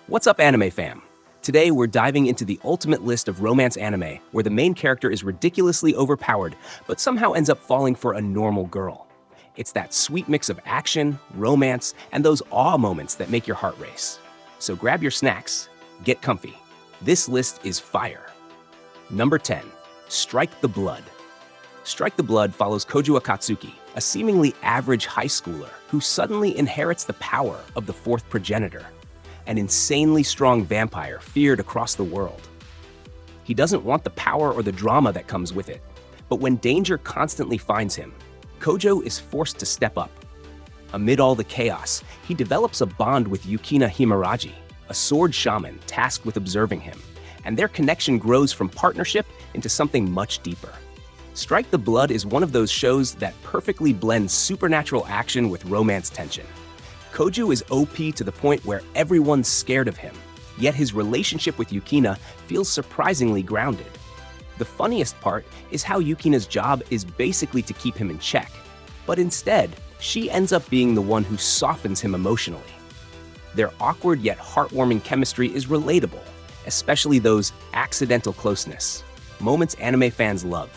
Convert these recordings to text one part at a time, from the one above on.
What's up, anime fam? Today, we're diving into the ultimate list of romance anime where the main character is ridiculously overpowered but somehow ends up falling for a normal girl. It's that sweet mix of action, romance, and those awe moments that make your heart race. So grab your snacks, get comfy. This list is fire. Number 10. Strike the Blood. Strike the Blood follows Kojo Akatsuki, a seemingly average high schooler who suddenly inherits the power of the fourth progenitor, an insanely strong vampire feared across the world. He doesn't want the power or the drama that comes with it, but when danger constantly finds him, Kojo is forced to step up. Amid all the chaos, he develops a bond with Yukina Himuraji, a sword shaman tasked with observing him, and their connection grows from partnership into something much deeper. Strike the Blood is one of those shows that perfectly blends supernatural action with romance tension. Kojo is OP to the point where everyone's scared of him, yet his relationship with Yukina feels surprisingly grounded. The funniest part is how Yukina's job is basically to keep him in check, but instead, she ends up being the one who softens him emotionally. Their awkward yet heartwarming chemistry is relatable, especially those accidental closeness, moments anime fans love.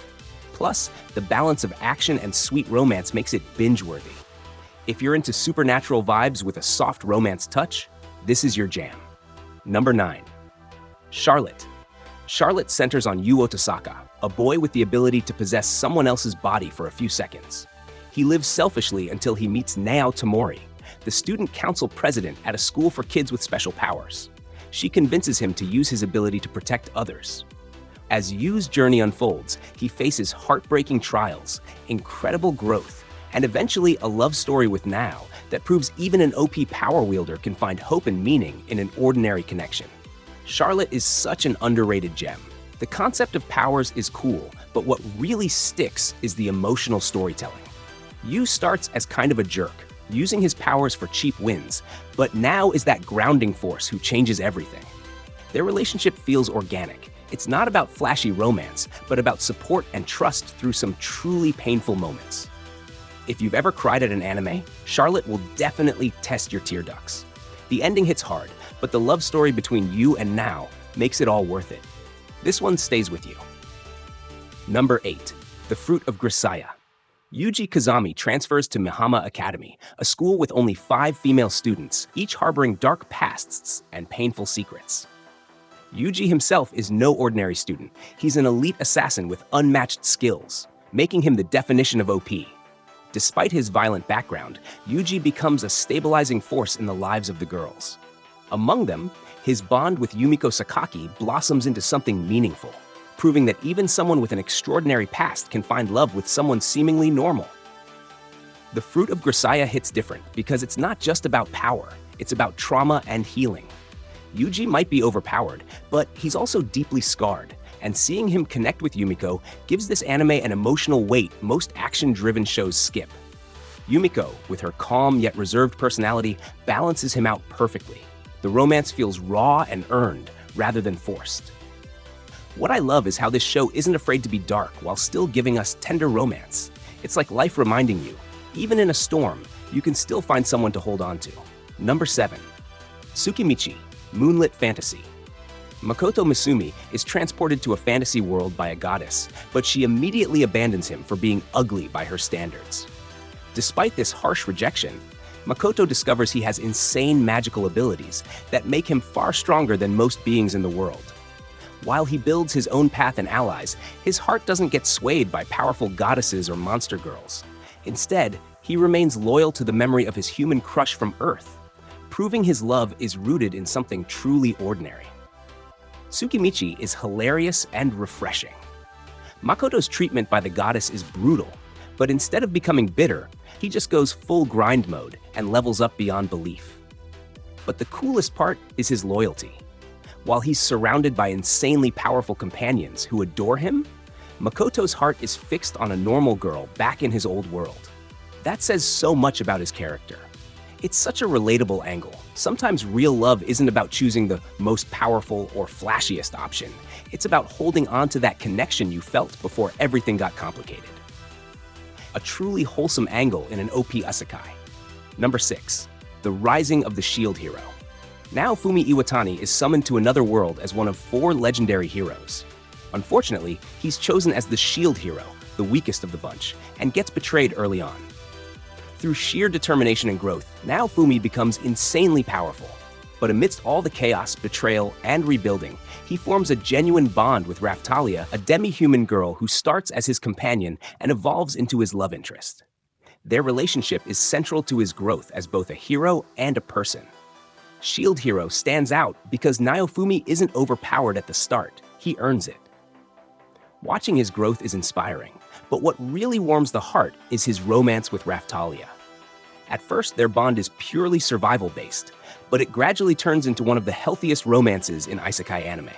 Plus, the balance of action and sweet romance makes it binge-worthy. If you're into supernatural vibes with a soft romance touch, this is your jam. Number 9. Charlotte. Charlotte centers on Yu Otosaka, a boy with the ability to possess someone else's body for a few seconds. He lives selfishly until he meets Nao Tamori, the student council president at a school for kids with special powers. She convinces him to use his ability to protect others. As Yu's journey unfolds, he faces heartbreaking trials, incredible growth, and eventually a love story with Nao that proves even an OP power wielder can find hope and meaning in an ordinary connection. Charlotte is such an underrated gem. The concept of powers is cool, but what really sticks is the emotional storytelling. Yu starts as kind of a jerk, using his powers for cheap wins, but Nao is that grounding force who changes everything. Their relationship feels organic. It's not about flashy romance, but about support and trust through some truly painful moments. If you've ever cried at an anime, Charlotte will definitely test your tear ducts. The ending hits hard, but the love story between Yu and Nao makes it all worth it. This one stays with you. Number 8. The Fruit of Grisaya. Yuji Kazami transfers to Mihama Academy, a school with only 5 female students, each harboring dark pasts and painful secrets. Yuji himself is no ordinary student. He's an elite assassin with unmatched skills, making him the definition of OP. Despite his violent background, Yuji becomes a stabilizing force in the lives of the girls. Among them, his bond with Yumiko Sakaki blossoms into something meaningful, proving that even someone with an extraordinary past can find love with someone seemingly normal. The Fruit of Grisaya hits different because it's not just about power, it's about trauma and healing. Yuji might be overpowered, but he's also deeply scarred, and seeing him connect with Yumiko gives this anime an emotional weight most action-driven shows skip. Yumiko, with her calm yet reserved personality, balances him out perfectly. The romance feels raw and earned, rather than forced. What I love is how this show isn't afraid to be dark while still giving us tender romance. It's like life reminding you, even in a storm, you can still find someone to hold on to. Number 7. Tsukimichi, Moonlit Fantasy. Makoto Misumi is transported to a fantasy world by a goddess, but she immediately abandons him for being ugly by her standards. Despite this harsh rejection, Makoto discovers he has insane magical abilities that make him far stronger than most beings in the world. While he builds his own path and allies, his heart doesn't get swayed by powerful goddesses or monster girls. Instead, he remains loyal to the memory of his human crush from Earth, proving his love is rooted in something truly ordinary. Tsukimichi is hilarious and refreshing. Makoto's treatment by the goddess is brutal, but instead of becoming bitter, he just goes full grind mode and levels up beyond belief. But the coolest part is his loyalty. While he's surrounded by insanely powerful companions who adore him, Makoto's heart is fixed on a normal girl back in his old world. That says so much about his character. It's such a relatable angle. Sometimes real love isn't about choosing the most powerful or flashiest option. It's about holding on to that connection you felt before everything got complicated. A truly wholesome angle in an OP isekai. Number 6. The Rising of the Shield Hero. Naofumi Iwatani is summoned to another world as one of 4 legendary heroes. Unfortunately, he's chosen as the shield hero, the weakest of the bunch, and gets betrayed early on. Through sheer determination and growth, Naofumi becomes insanely powerful. But amidst all the chaos, betrayal, and rebuilding, he forms a genuine bond with Raftalia, a demi-human girl who starts as his companion and evolves into his love interest. Their relationship is central to his growth as both a hero and a person. Shield Hero stands out because Naofumi isn't overpowered at the start, he earns it. Watching his growth is inspiring, but what really warms the heart is his romance with Raftalia. At first, their bond is purely survival-based, but it gradually turns into one of the healthiest romances in Isekai anime.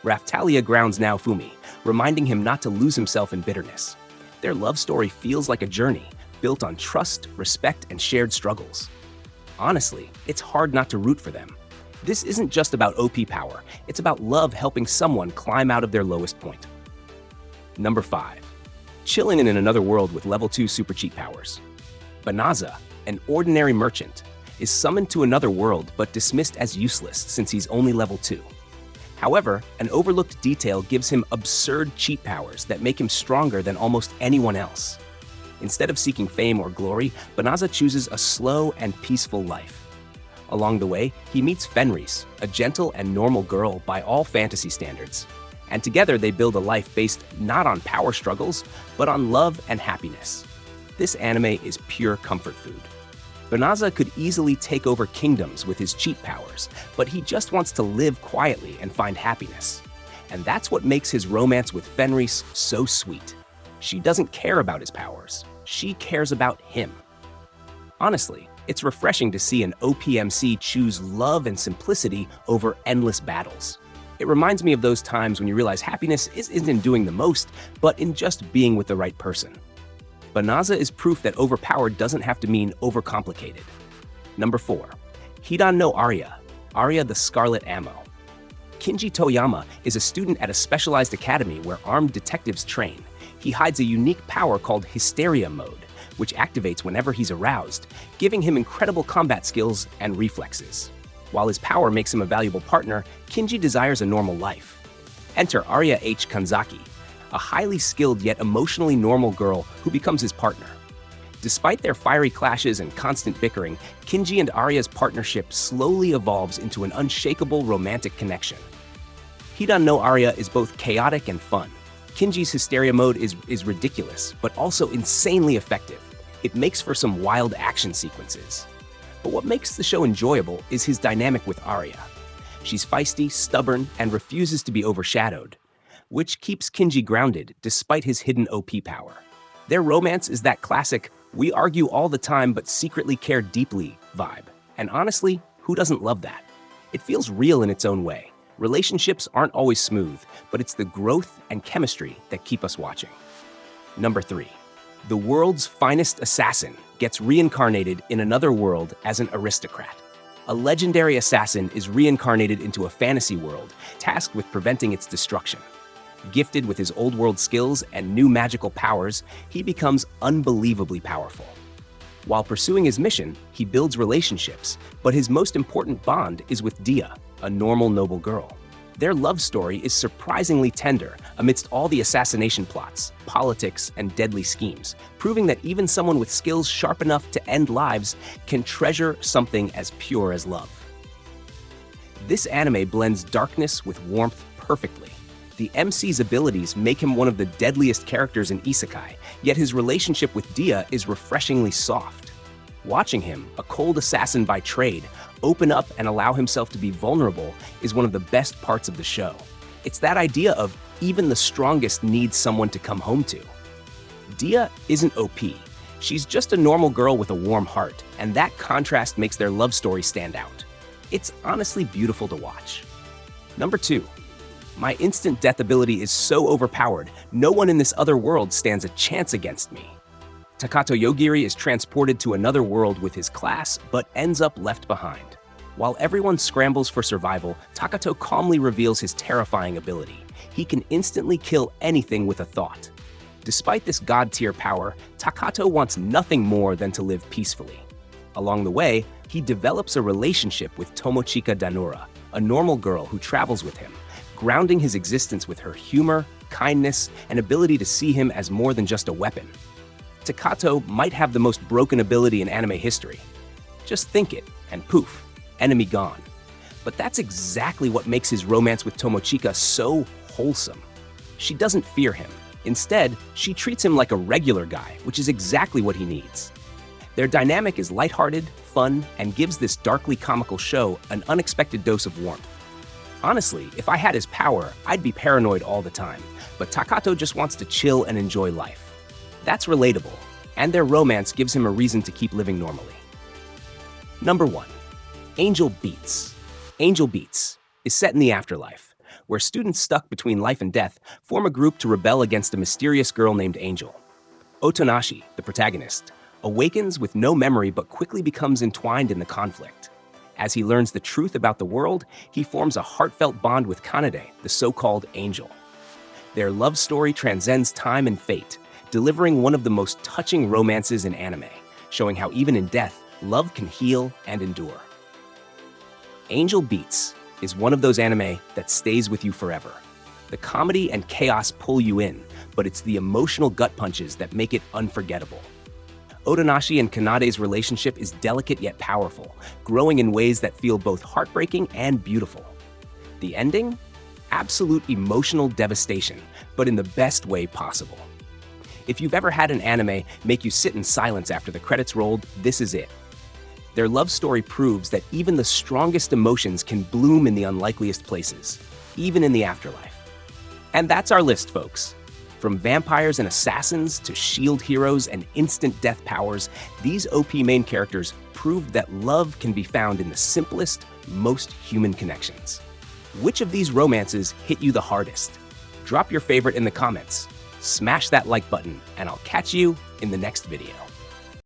Raftalia grounds Naofumi, reminding him not to lose himself in bitterness. Their love story feels like a journey, built on trust, respect, and shared struggles. Honestly, it's hard not to root for them. This isn't just about OP power, it's about love helping someone climb out of their lowest point. Number 5. Chillin' in another world with level 2 super cheat powers. Banaza, an ordinary merchant, is summoned to another world but dismissed as useless since he's only level 2. However, an overlooked detail gives him absurd cheat powers that make him stronger than almost anyone else. Instead of seeking fame or glory, Banaza chooses a slow and peaceful life. Along the way, he meets Fenris, a gentle and normal girl by all fantasy standards. And together they build a life based not on power struggles, but on love and happiness. This anime is pure comfort food. Banaza could easily take over kingdoms with his cheat powers, but he just wants to live quietly and find happiness. And that's what makes his romance with Fenris so sweet. She doesn't care about his powers, she cares about him. Honestly, it's refreshing to see an OPMC choose love and simplicity over endless battles. It reminds me of those times when you realize happiness isn't in doing the most, but in just being with the right person. Banaza is proof that overpowered doesn't have to mean overcomplicated. Number 4. Hidan no Arya, Arya the Scarlet Ammo. Kinji Toyama is a student at a specialized academy where armed detectives train. He hides a unique power called Hysteria Mode, which activates whenever he's aroused, giving him incredible combat skills and reflexes. While his power makes him a valuable partner, Kinji desires a normal life. Enter Arya H. Kanzaki, a highly skilled yet emotionally normal girl who becomes his partner. Despite their fiery clashes and constant bickering, Kinji and Arya's partnership slowly evolves into an unshakable romantic connection. Hidan no Arya is both chaotic and fun. Kinji's Hysteria Mode is ridiculous, but also insanely effective. It makes for some wild action sequences. But what makes the show enjoyable is his dynamic with Arya. She's feisty, stubborn, and refuses to be overshadowed, which keeps Kinji grounded despite his hidden OP power. Their romance is that classic, we argue all the time but secretly care deeply vibe. And honestly, who doesn't love that? It feels real in its own way. Relationships aren't always smooth, but it's the growth and chemistry that keep us watching. Number 3. The world's finest assassin gets reincarnated in another world as an aristocrat. A legendary assassin is reincarnated into a fantasy world, tasked with preventing its destruction. Gifted with his old world skills and new magical powers, he becomes unbelievably powerful. While pursuing his mission, he builds relationships, but his most important bond is with Dia, a normal noble girl. Their love story is surprisingly tender amidst all the assassination plots, politics, and deadly schemes, proving that even someone with skills sharp enough to end lives can treasure something as pure as love. This anime blends darkness with warmth perfectly. The MC's abilities make him one of the deadliest characters in Isekai, yet his relationship with Dia is refreshingly soft. Watching him, a cold assassin by trade, open up and allow himself to be vulnerable is one of the best parts of the show. It's that idea of even the strongest needs someone to come home to. Dia isn't OP. She's just a normal girl with a warm heart, and that contrast makes their love story stand out. It's honestly beautiful to watch. Number 2. My instant death ability is so overpowered, no one in this other world stands a chance against me. Takato Yogiri is transported to another world with his class, but ends up left behind. While everyone scrambles for survival, Takato calmly reveals his terrifying ability. He can instantly kill anything with a thought. Despite this god-tier power, Takato wants nothing more than to live peacefully. Along the way, he develops a relationship with Tomochika Danura, a normal girl who travels with him, grounding his existence with her humor, kindness, and ability to see him as more than just a weapon. Takato might have the most broken ability in anime history. Just think it, and poof, enemy gone. But that's exactly what makes his romance with Tomochika so wholesome. She doesn't fear him. Instead, she treats him like a regular guy, which is exactly what he needs. Their dynamic is lighthearted, fun, and gives this darkly comical show an unexpected dose of warmth. Honestly, if I had his power, I'd be paranoid all the time, but Takato just wants to chill and enjoy life. That's relatable, and their romance gives him a reason to keep living normally. Number 1. Angel Beats. Angel Beats is set in the afterlife, where students stuck between life and death form a group to rebel against a mysterious girl named Angel. Otonashi, the protagonist, awakens with no memory but quickly becomes entwined in the conflict. As he learns the truth about the world, he forms a heartfelt bond with Kanade, the so-called angel. Their love story transcends time and fate, delivering one of the most touching romances in anime, showing how even in death, love can heal and endure. Angel Beats is one of those anime that stays with you forever. The comedy and chaos pull you in, but it's the emotional gut punches that make it unforgettable. Otonashi and Kanade's relationship is delicate yet powerful, growing in ways that feel both heartbreaking and beautiful. The ending? Absolute emotional devastation, but in the best way possible. If you've ever had an anime make you sit in silence after the credits rolled, this is it. Their love story proves that even the strongest emotions can bloom in the unlikeliest places, even in the afterlife. And that's our list, folks. From vampires and assassins to shield heroes and instant death powers, these OP main characters proved that love can be found in the simplest, most human connections. Which of these romances hit you the hardest? Drop your favorite in the comments, smash that like button, and I'll catch you in the next video.